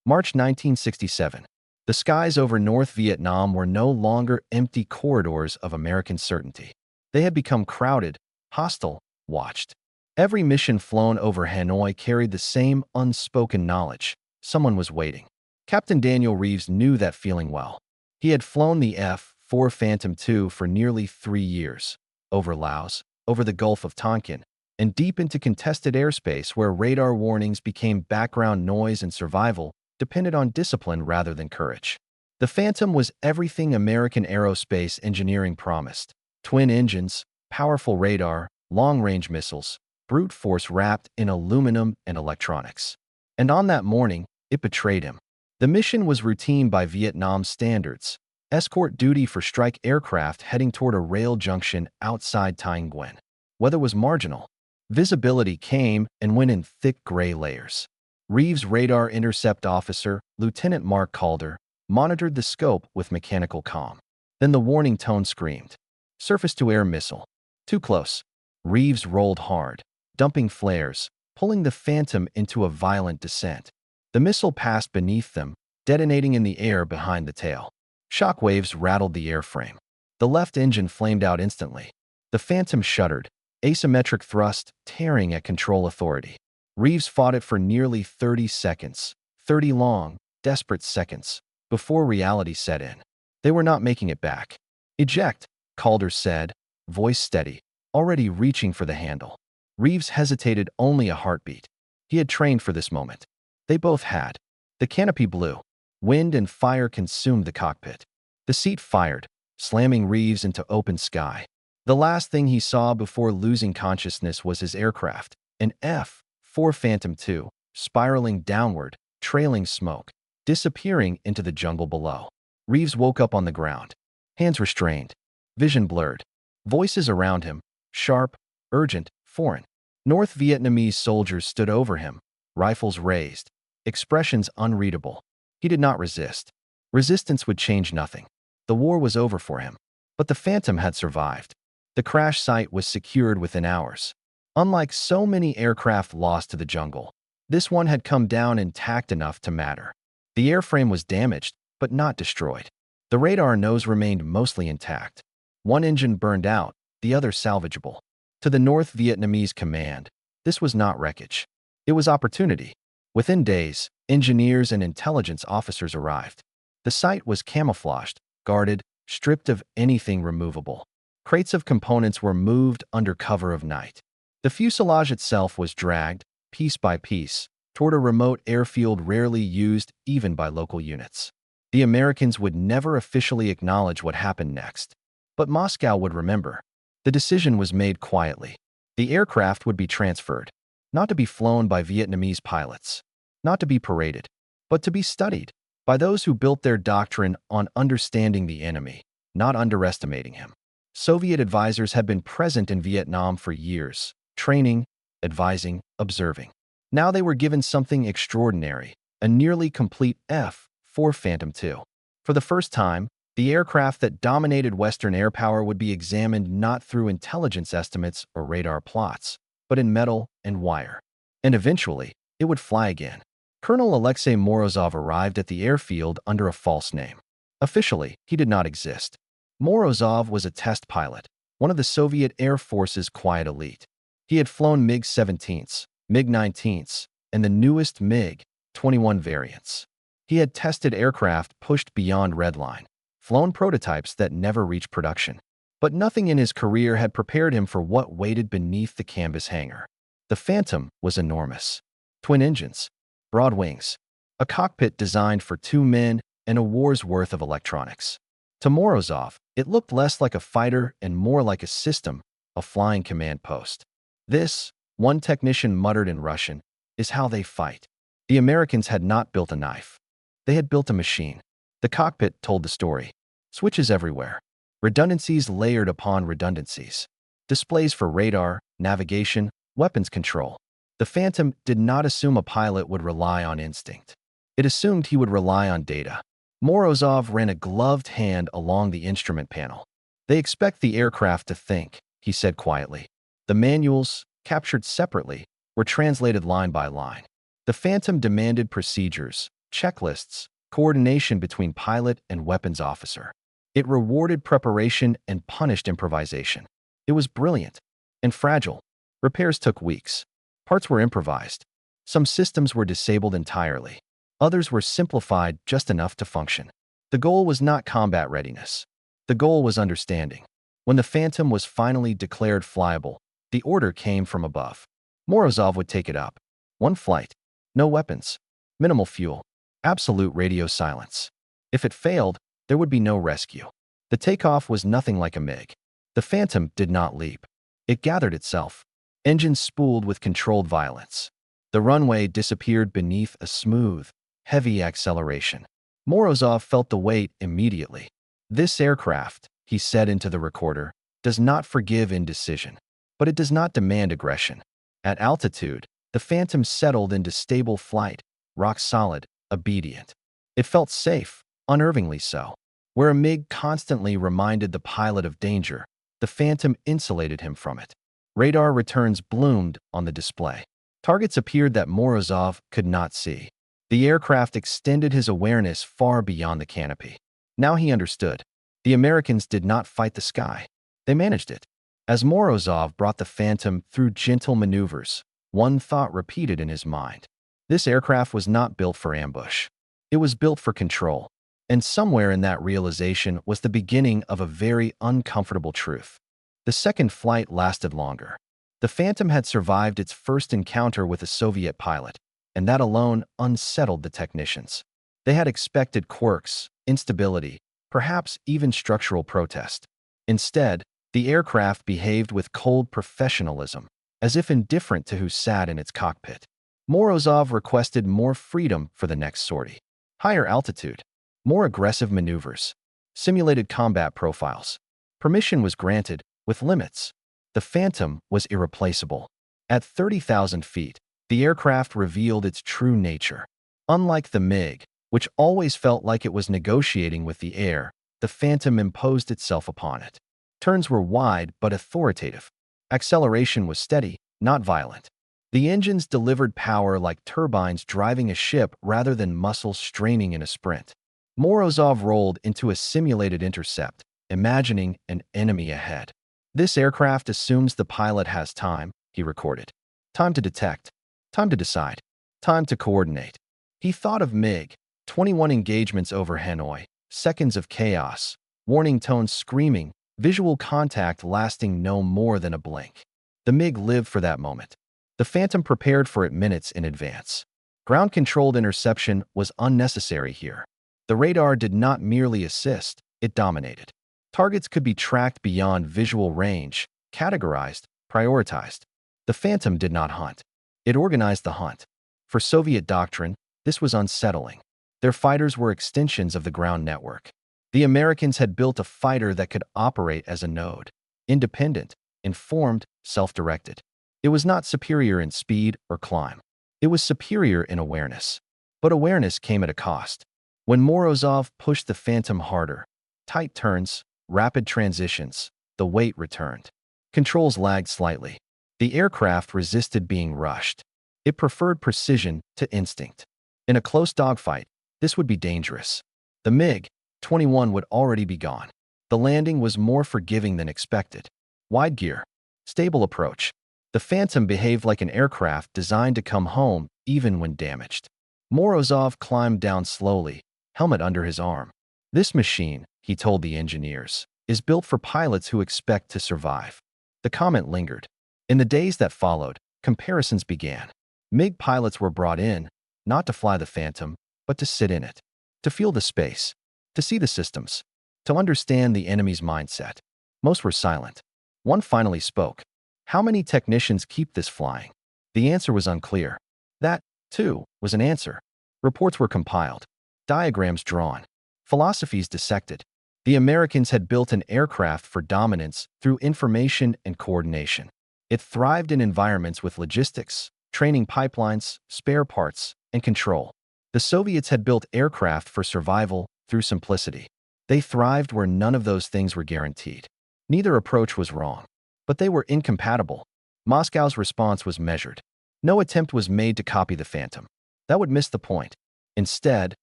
March 1967. The skies over North Vietnam were no longer empty corridors of American certainty. They had become crowded, hostile, watched. Every mission flown over Hanoi carried the same unspoken knowledge. Someone was waiting. Captain Daniel Reeves knew that feeling well. He had flown the F-4 Phantom II for nearly 3 years, over Laos, over the Gulf of Tonkin, and deep into contested airspace where radar warnings became background noise and survival depended on discipline rather than courage. The Phantom was everything American aerospace engineering promised: twin engines, powerful radar, long-range missiles, brute force wrapped in aluminum and electronics. And on that morning, it betrayed him. The mission was routine by Vietnam standards: escort duty for strike aircraft heading toward a rail junction outside Thanh Nguyen. Weather was marginal. Visibility came and went in thick gray layers. Reeves' radar intercept officer, Lieutenant Mark Calder, monitored the scope with mechanical calm. Then the warning tone screamed. Surface-to-air missile. Too close. Reeves rolled hard, dumping flares, pulling the Phantom into a violent descent. The missile passed beneath them, detonating in the air behind the tail. Shock waves rattled the airframe. The left engine flamed out instantly. The Phantom shuddered, asymmetric thrust tearing at control authority. Reeves fought it for nearly 30 seconds, 30 long, desperate seconds, before reality set in. They were not making it back. Eject, Calder said, voice steady, already reaching for the handle. Reeves hesitated only a heartbeat. He had trained for this moment. They both had. The canopy blew. Wind and fire consumed the cockpit. The seat fired, slamming Reeves into open sky. The last thing he saw before losing consciousness was his aircraft, an F-4 Phantom II, spiraling downward, trailing smoke, disappearing into the jungle below. Reeves woke up on the ground. Hands restrained. Vision blurred. Voices around him, sharp, urgent, foreign. North Vietnamese soldiers stood over him, rifles raised, expressions unreadable. He did not resist. Resistance would change nothing. The war was over for him. But the Phantom had survived. The crash site was secured within hours. Unlike so many aircraft lost to the jungle, this one had come down intact enough to matter. The airframe was damaged, but not destroyed. The radar nose remained mostly intact. One engine burned out, the other salvageable. To the North Vietnamese command, this was not wreckage. It was opportunity. Within days, engineers and intelligence officers arrived. The site was camouflaged, guarded, stripped of anything removable. Crates of components were moved under cover of night. The fuselage itself was dragged, piece by piece, toward a remote airfield rarely used even by local units. The Americans would never officially acknowledge what happened next. But Moscow would remember. The decision was made quietly. The aircraft would be transferred, not to be flown by Vietnamese pilots, not to be paraded, but to be studied by those who built their doctrine on understanding the enemy, not underestimating him. Soviet advisors had been present in Vietnam for years, training, advising, observing. Now they were given something extraordinary, a nearly complete F-4 Phantom II. For the first time, the aircraft that dominated Western air power would be examined not through intelligence estimates or radar plots, but in metal and wire. And eventually, it would fly again. Colonel Alexei Morozov arrived at the airfield under a false name. Officially, he did not exist. Morozov was a test pilot, one of the Soviet Air Force's quiet elite. He had flown MiG-17s, MiG-19s, and the newest MiG-21 variants. He had tested aircraft pushed beyond redline, flown prototypes that never reached production. But nothing in his career had prepared him for what waited beneath the canvas hangar. The Phantom was enormous. Twin engines, broad wings, a cockpit designed for 2 men, and a war's worth of electronics. To Morozov, it looked less like a fighter and more like a system, a flying command post. This, one technician muttered in Russian, is how they fight. The Americans had not built a knife. They had built a machine. The cockpit told the story. Switches everywhere. Redundancies layered upon redundancies. Displays for radar, navigation, weapons control. The Phantom did not assume a pilot would rely on instinct. It assumed he would rely on data. Morozov ran a gloved hand along the instrument panel. They expect the aircraft to think, he said quietly. The manuals, captured separately, were translated line by line. The Phantom demanded procedures, checklists, coordination between pilot and weapons officer. It rewarded preparation and punished improvisation. It was brilliant and fragile. Repairs took weeks. Parts were improvised. Some systems were disabled entirely. Others were simplified just enough to function. The goal was not combat readiness. The goal was understanding. When the Phantom was finally declared flyable, the order came from above. Morozov would take it up. One flight. No weapons. Minimal fuel. Absolute radio silence. If it failed, there would be no rescue. The takeoff was nothing like a MiG. The Phantom did not leap. It gathered itself. Engines spooled with controlled violence. The runway disappeared beneath a smooth, heavy acceleration. Morozov felt the weight immediately. This aircraft, he said into the recorder, does not forgive indecision, but it does not demand aggression. At altitude, the Phantom settled into stable flight, rock solid, obedient. It felt safe, unnervingly so. Where a MiG constantly reminded the pilot of danger, the Phantom insulated him from it. Radar returns bloomed on the display. Targets appeared that Morozov could not see. The aircraft extended his awareness far beyond the canopy. Now he understood. The Americans did not fight the sky. They managed it. As Morozov brought the Phantom through gentle maneuvers, one thought repeated in his mind. This aircraft was not built for ambush. It was built for control. And somewhere in that realization was the beginning of a very uncomfortable truth. The second flight lasted longer. The Phantom had survived its first encounter with a Soviet pilot, and that alone unsettled the technicians. They had expected quirks, instability, perhaps even structural protest. Instead, the aircraft behaved with cold professionalism, as if indifferent to who sat in its cockpit. Morozov requested more freedom for the next sortie. Higher altitude, more aggressive maneuvers, simulated combat profiles. Permission was granted, with limits. The Phantom was irreplaceable. At 30,000 feet, the aircraft revealed its true nature. Unlike the MiG, which always felt like it was negotiating with the air, the Phantom imposed itself upon it. Turns were wide but authoritative. Acceleration was steady, not violent. The engines delivered power like turbines driving a ship rather than muscles straining in a sprint. Morozov rolled into a simulated intercept, imagining an enemy ahead. This aircraft assumes the pilot has time, he recorded. Time to detect. Time to decide. Time to coordinate. He thought of MiG, 21 engagements over Hanoi, seconds of chaos, warning tones screaming, visual contact lasting no more than a blink. The MiG lived for that moment. The Phantom prepared for it minutes in advance. Ground-controlled interception was unnecessary here. The radar did not merely assist, it dominated. Targets could be tracked beyond visual range, categorized, prioritized. The Phantom did not hunt. It organized the hunt. For Soviet doctrine, this was unsettling. Their fighters were extensions of the ground network. The Americans had built a fighter that could operate as a node. Independent, informed, self-directed. It was not superior in speed or climb. It was superior in awareness. But awareness came at a cost. When Morozov pushed the Phantom harder, tight turns, rapid transitions, the weight returned. Controls lagged slightly. The aircraft resisted being rushed. It preferred precision to instinct. In a close dogfight, this would be dangerous. The MiG-21 would already be gone. The landing was more forgiving than expected. Wide gear. Stable approach. The Phantom behaved like an aircraft designed to come home even when damaged. Morozov climbed down slowly, helmet under his arm. This machine, he told the engineers, is built for pilots who expect to survive. The comment lingered. In the days that followed, comparisons began. MiG pilots were brought in, not to fly the Phantom, but to sit in it, to feel the space, to see the systems, to understand the enemy's mindset. Most were silent. One finally spoke. How many technicians keep this flying? The answer was unclear. That, too, was an answer. Reports were compiled, diagrams drawn, philosophies dissected. The Americans had built an aircraft for dominance through information and coordination. It thrived in environments with logistics, training pipelines, spare parts, and control. The Soviets had built aircraft for survival through simplicity. They thrived where none of those things were guaranteed. Neither approach was wrong, but they were incompatible. Moscow's response was measured. No attempt was made to copy the Phantom. That would miss the point. Instead,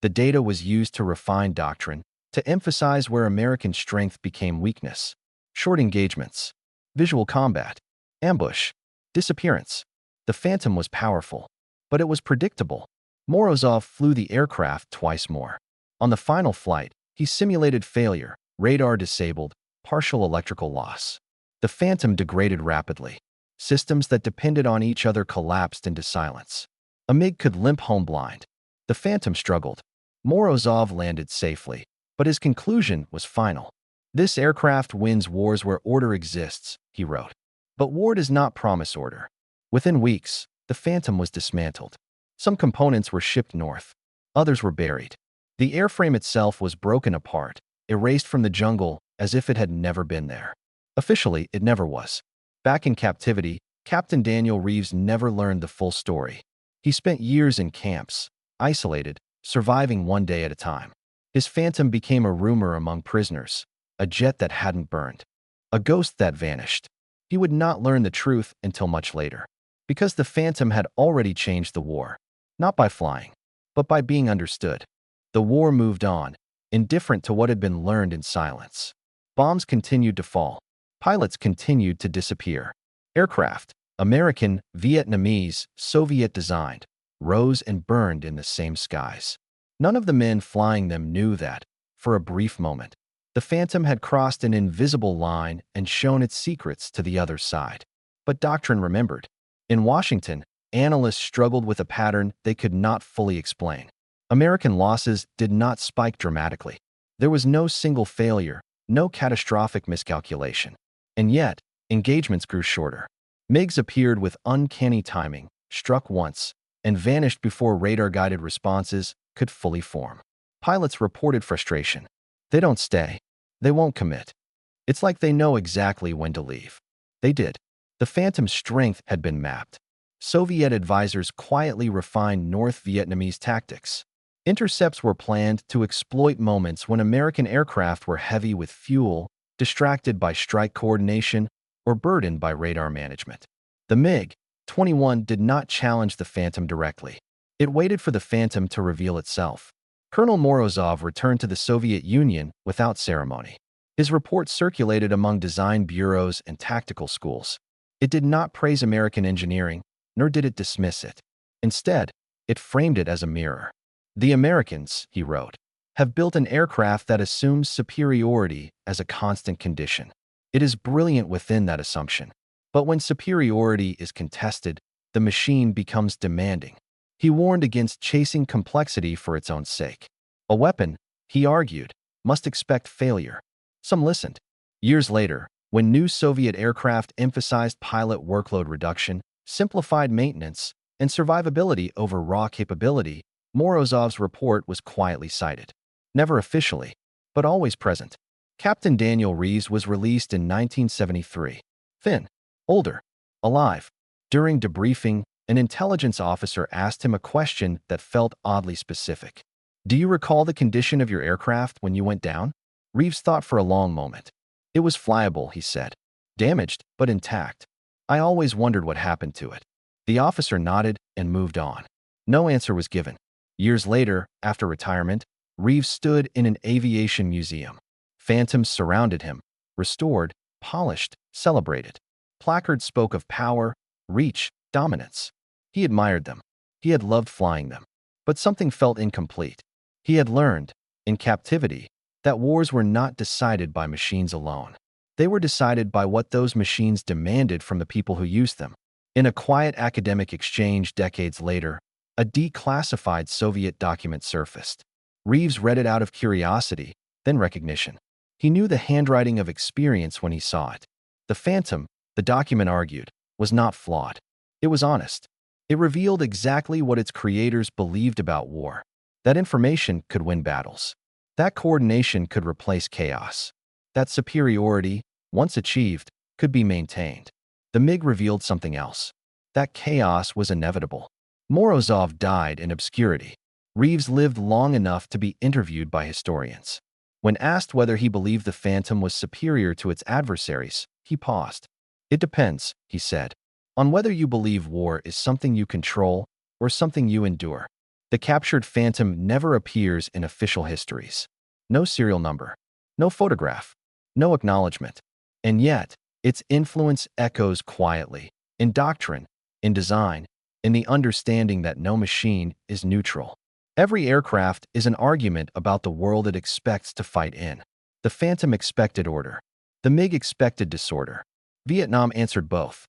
the data was used to refine doctrine, to emphasize where American strength became weakness. Short engagements, visual combat, ambush, disappearance. The Phantom was powerful, but it was predictable. Morozov flew the aircraft twice more. On the final flight, he simulated failure, radar disabled, partial electrical loss. The Phantom degraded rapidly. Systems that depended on each other collapsed into silence. A MiG could limp home blind. The Phantom struggled. Morozov landed safely, but his conclusion was final. "This aircraft wins wars where order exists," he wrote. But war does not promise order. Within weeks, the Phantom was dismantled. Some components were shipped north. Others were buried. The airframe itself was broken apart, erased from the jungle as if it had never been there. Officially, it never was. Back in captivity, Captain Daniel Reeves never learned the full story. He spent years in camps, isolated, surviving one day at a time. His Phantom became a rumor among prisoners, a jet that hadn't burned, a ghost that vanished. He would not learn the truth until much later, because the Phantom had already changed the war, not by flying, but by being understood. The war moved on, indifferent to what had been learned in silence. Bombs continued to fall. Pilots continued to disappear. Aircraft, American, Vietnamese, Soviet-designed, rose and burned in the same skies. None of the men flying them knew that, for a brief moment, the Phantom had crossed an invisible line and shown its secrets to the other side. But doctrine remembered. In Washington, analysts struggled with a pattern they could not fully explain. American losses did not spike dramatically. There was no single failure, no catastrophic miscalculation. And yet, engagements grew shorter. MiGs appeared with uncanny timing, struck once, and vanished before radar-guided responses could fully form. Pilots reported frustration. They don't stay. They won't commit. It's like they know exactly when to leave. They did. The Phantom's strength had been mapped. Soviet advisors quietly refined North Vietnamese tactics. Intercepts were planned to exploit moments when American aircraft were heavy with fuel, distracted by strike coordination, or burdened by radar management. The MiG-21 did not challenge the Phantom directly. It waited for the Phantom to reveal itself. Colonel Morozov returned to the Soviet Union without ceremony. His report circulated among design bureaus and tactical schools. It did not praise American engineering, nor did it dismiss it. Instead, it framed it as a mirror. "The Americans," he wrote, "have built an aircraft that assumes superiority as a constant condition. It is brilliant within that assumption. But when superiority is contested, the machine becomes demanding." He warned against chasing complexity for its own sake. A weapon, he argued, must expect failure. Some listened. Years later, when new Soviet aircraft emphasized pilot workload reduction, simplified maintenance, and survivability over raw capability, Morozov's report was quietly cited. Never officially, but always present. Captain Daniel Reeves was released in 1973. Thin, older, alive. During debriefing, an intelligence officer asked him a question that felt oddly specific. "Do you recall the condition of your aircraft when you went down?" Reeves thought for a long moment. "It was flyable," he said. "Damaged, but intact. I always wondered what happened to it." The officer nodded and moved on. No answer was given. Years later, after retirement, Reeves stood in an aviation museum. Phantoms surrounded him, restored, polished, celebrated. Placards spoke of power, reach, dominance. He admired them. He had loved flying them. But something felt incomplete. He had learned, in captivity, that wars were not decided by machines alone. They were decided by what those machines demanded from the people who used them. In a quiet academic exchange decades later, a declassified Soviet document surfaced. Reeves read it out of curiosity, then recognition. He knew the handwriting of experience when he saw it. The Phantom, the document argued, was not flawed. It was honest. It revealed exactly what its creators believed about war. That information could win battles. That coordination could replace chaos. That superiority, once achieved, could be maintained. The MiG revealed something else. That chaos was inevitable. Morozov died in obscurity. Reeves lived long enough to be interviewed by historians. When asked whether he believed the Phantom was superior to its adversaries, he paused. "It depends," he said, "on whether you believe war is something you control or something you endure." The captured Phantom never appears in official histories. No serial number, no photograph, no acknowledgement. And yet, its influence echoes quietly, in doctrine, in design, in the understanding that no machine is neutral. Every aircraft is an argument about the world it expects to fight in. The Phantom expected order. The MiG expected disorder. Vietnam answered both.